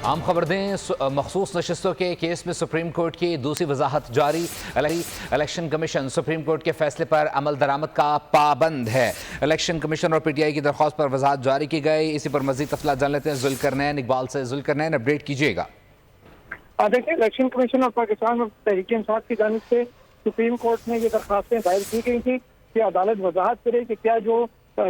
عام خبر دیں مخصوص نشستوں کے کیس میں سپریم کورٹ کی دوسری وضاحت جاری۔ الیکشن کمیشن سپریم کورٹ کے فیصلے پر عمل درآمد کا پابند ہے۔ الیکشن کمیشن اور پی ٹی آئی کی درخواست پر وضاحت جاری کی گئی۔ اسی پر مزید تفصیلات جان لیتے ہیں ذوالقرنین اقبال سے۔ ذوالقرنین اپڈیٹ کیجیے گا۔ دیکھیں، الیکشن کمیشن آف پاکستان اور تحریک انصاف کی جانب سے سپریم کورٹ میں یہ درخواستیں دائر کی گئی تھیں کہ عدالت وضاحت کرے کہ کیا جو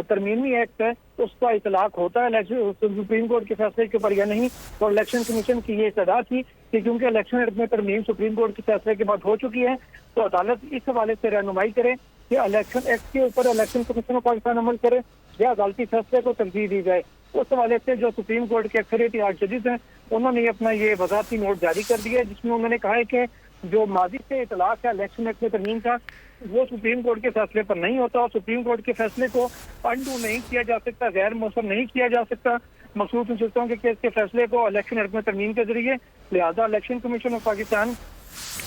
ترمیمی ایکٹ ہے اس کا اطلاق ہوتا ہے سپریم کورٹ کے فیصلے کے اوپر یا نہیں۔ اور الیکشن کمیشن کی یہ استدعا تھی کہ کیونکہ الیکشن ایکٹ میں ترمیم سپریم کورٹ کے فیصلے کے بعد ہو چکی ہے تو عدالت اس حوالے سے رہنمائی کرے کہ الیکشن ایکٹ کے اوپر الیکشن کمیشن آف پاکستان عمل کرے یا عدالتی فیصلے کو ترجیح دی جائے۔ اس حوالے سے جو سپریم کورٹ کے اکثریتی ججز ہیں انہوں نے اپنا یہ وضاحتی نوٹ جاری کر دیا ہے، جس میں انہوں نے کہا ہے کہ جو ماضی سے اطلاق ہے الیکشن ایکٹ میں ترمیم کا وہ سپریم کورٹ کے فیصلے پر نہیں ہوتا اور سپریم کورٹ کے فیصلے کو انڈو نہیں کیا جا سکتا، غیر مؤثر نہیں کیا جا سکتا مخصوص نشستوں کے کیس کے فیصلے کو الیکشن ایکٹ میں ترمیم کے ذریعے۔ لہذا الیکشن کمیشن آف پاکستان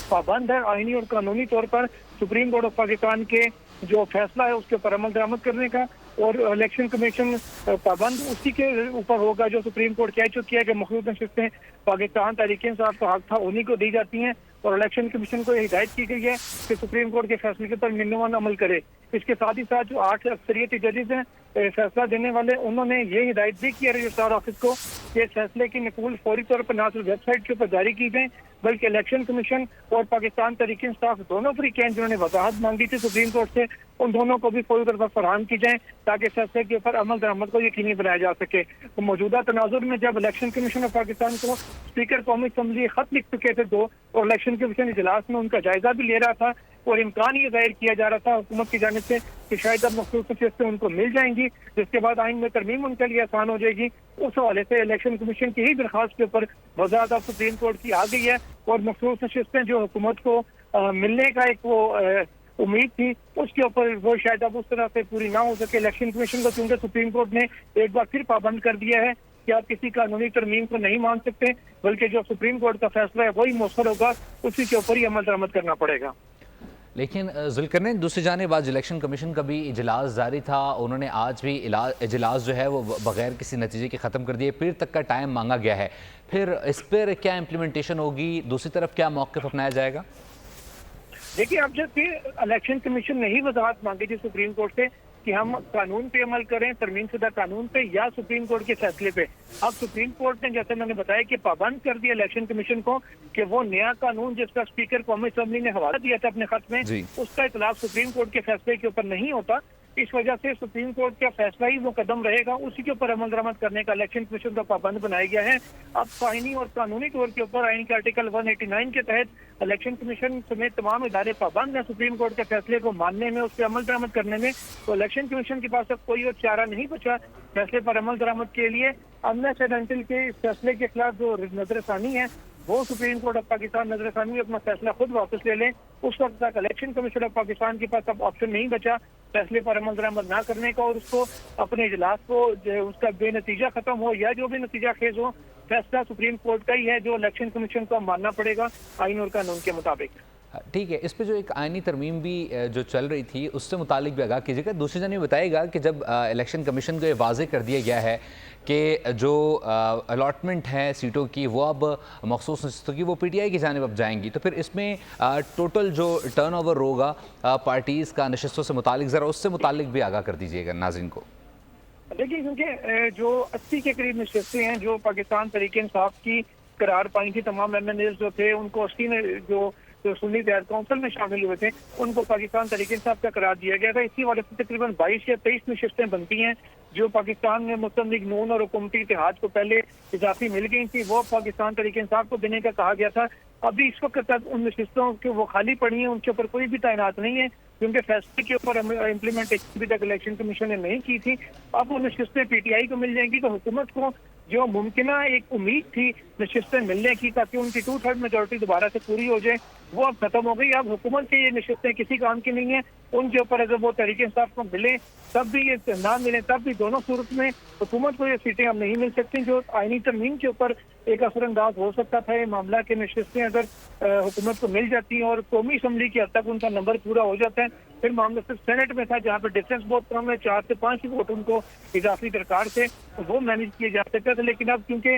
پابند ہے آئینی اور قانونی طور پر سپریم کورٹ آف پاکستان کے جو فیصلہ ہے اس کے اوپر عمل درآمد کرنے کا، اور الیکشن کمیشن پابند اسی کے اوپر ہوگا جو سپریم کورٹ کہہ چکی ہے کہ مخصوص نشستیں پاکستان تحریک انصاف کا حق تھا انہی کو دی جاتی ہیں، اور الیکشن کمیشن کو یہ ہدایت کی گئی ہے کہ سپریم کورٹ کے فیصلے کے پر منوان عمل کرے۔ اس کے ساتھ ہی ساتھ جو 8 اکثریتی ججز ہیں فیصلہ دینے والے، انہوں نے یہ ہدایت بھی کی ہے رجسٹرار آفس کو کہ فیصلے کی نقول فوری طور پر نہ صرف ویب سائٹ کے اوپر جاری کی جائیں بلکہ الیکشن کمیشن اور پاکستان تحریک انصاف دونوں فریقین جنہوں نے وضاحت مانگی تھی سپریم کورٹ سے ان دونوں کو بھی فوری طور پر فراہم کی جائیں تاکہ فیصلے کے اوپر عمل درآمد کو یقینی بنایا جا سکے۔ موجودہ تناظر میں جب الیکشن کمیشن آف پاکستان کو اسپیکر قومی اسمبلی خط لکھ چکے تھے دو، اور الیکشن کمیشن اجلاس میں ان کا جائزہ بھی لے رہا تھا اور امکان یہ ظاہر کیا جا رہا تھا حکومت کی جانب سے کہ شاید اب مخصوص نشستیں ان کو مل جائیں گی جس کے بعد آئین میں ترمیم ان کے لیے آسان ہو جائے گی، اس حوالے سے الیکشن کمیشن کی ہی درخواست کے اوپر وضاحت سپریم کورٹ کی آ گئی ہے، اور مخصوص نشستیں جو حکومت کو ملنے کا ایک وہ امید تھی اس کے اوپر وہ شاید اب اس طرح سے پوری نہ ہو سکے۔ الیکشن کمیشن کو کیونکہ سپریم کورٹ نے ایک بار پھر پابند کر دیا ہے کہ آپ کسی قانونی ترمیم کو نہیں مان سکتے بلکہ جو سپریم کورٹ کا فیصلہ ہے وہی مؤثر ہوگا، اسی کے اوپر ہی عمل درآمد کرنا پڑے گا۔ لیکن ذوالقرنین دوسری جانب آج الیکشن کمیشن کا بھی اجلاس جاری تھا، انہوں نے آج بھی اجلاس جو ہے وہ بغیر کسی نتیجے کے ختم کر دیے، پیر تک کا ٹائم مانگا گیا ہے، پھر اس پر کیا امپلیمنٹیشن ہوگی، دوسری طرف کیا موقف اپنایا جائے گا؟ دیکھیے، اب جب الیکشن کمیشن نے ہی وضاحت مانگی تھی سپریم کورٹ سے کہ ہم قانون پہ عمل کریں، ترمیم شدہ قانون پہ یا سپریم کورٹ کے فیصلے پہ، اب سپریم کورٹ نے جیسے میں نے بتایا کہ پابند کر دیا الیکشن کمیشن کو کہ وہ نیا قانون جس کا اسپیکر قومی اسمبلی نے حوالہ دیا تھا اپنے خط میں اس کا اطلاق سپریم کورٹ کے فیصلے کے اوپر نہیں ہوتا، اس وجہ سے سپریم کورٹ کا فیصلہ ہی وہ قدم رہے گا، اسی کے اوپر عمل درآمد کرنے کا الیکشن کمیشن کا پابند بنایا گیا ہے۔ اب آئینی اور قانونی طور کے اوپر آئین کے آرٹیکل 189 کے تحت الیکشن کمیشن سمیت تمام ادارے پابند ہیں سپریم کورٹ کے فیصلے کو ماننے میں، اس پہ عمل درآمد کرنے میں، تو الیکشن کمیشن کے پاس اب کوئی اور چارہ نہیں بچا فیصلے پر عمل درآمد کے لیے۔ انلیس اینڈ انٹل کے اس فیصلے کے خلاف جو نظر ثانی ہے وہ سپریم کورٹ آف پاکستان نظر ثانی اپنا فیصلہ خود واپس لے لیں، اس وقت تک الیکشن کمیشن آف پاکستان کے پاس اب آپشن نہیں بچا فیصلے پر عمل درآمد نہ کرنے کا، اور اس کو اپنے اجلاس کو اس کا بے نتیجہ ختم ہو یا جو بھی نتیجہ خیز ہو فیصلہ سپریم کورٹ کا ہی ہے جو الیکشن کمیشن کو ماننا پڑے گا آئین اور قانون کے مطابق۔ ٹھیک ہے، اس پہ جو ایک آئینی ترمیم بھی جو چل رہی تھی اس سے متعلق بھی آگاہ کیجیے گا۔ دوسری جانب بتائے گا کہ جب الیکشن کمیشن کو یہ واضح کر دیا گیا ہے کہ جو الاٹمنٹ ہے سیٹوں کی وہ اب مخصوص نشستوں کی وہ پی ٹی آئی کی جانب اب جائیں گی، تو پھر اس میں ٹوٹل جو ٹرن اوور ہوگا پارٹیز کا نشستوں سے متعلق ذرا اس سے متعلق بھی آگاہ کر دیجیے گا ناظرین کو۔ دیکھیے، کیونکہ جو 80 کے قریب نشستیں ہیں جو پاکستان تحریک انصاف کی قرار پائی تھی، تمام ایم این ایز جو تھے ان کو 80 نے جو سنی اتحاد کونسل میں شامل ہوئے تھے ان کو پاکستان تحریک انصاف کا قرار دیا گیا تھا، اسی والے سے تقریباً 22 یا 23 نشستیں بنتی ہیں جو پاکستان میں مسلم لیگ نون اور حکومتی اتحاد کو پہلے اضافی مل گئی تھی، وہ پاکستان تحریک انصاف کو دینے کا کہا گیا تھا۔ ابھی اس وقت تک ان نشستوں کے وہ خالی پڑی ہیں، ان کے اوپر کوئی بھی تعینات نہیں ہے کیونکہ فیصلے کے اوپر امپلیمنٹیشن ابھی تک الیکشن کمیشن نے نہیں کی تھی۔ اب وہ نشستیں پی ٹی آئی کو مل جائیں گی تو حکومت کو جو ممکنہ ایک امید تھی نشستیں ملنے کی تاکہ ان کی 2/3 میجورٹی دوبارہ سے پوری ہو جائے وہ اب ختم ہو گئی۔ اب حکومت کے یہ نشستیں کسی کام کی نہیں ہیں، ان کے اوپر اگر وہ تحریک انصاف کو ملیں تب بھی یہ نہ ملیں تب بھی دونوں صورت میں حکومت کو یہ سیٹیں اب نہیں مل سکتی جو آئینی ترمیم کے اوپر ایک اثر انداز ہو سکتا تھا۔ یہ معاملہ کے نشستیں اگر حکومت کو مل جاتی ہیں اور قومی اسمبلی کی حد تک ان کا نمبر پورا ہو جاتا ہے، پھر معاملہ صرف سینٹ میں تھا جہاں پہ ڈفرینس بہت کم ہے، 4 سے 5 ووٹ ان کو اضافی درکار تھے، وہ مینج کیے جا سکتے تھے، لیکن اب کیونکہ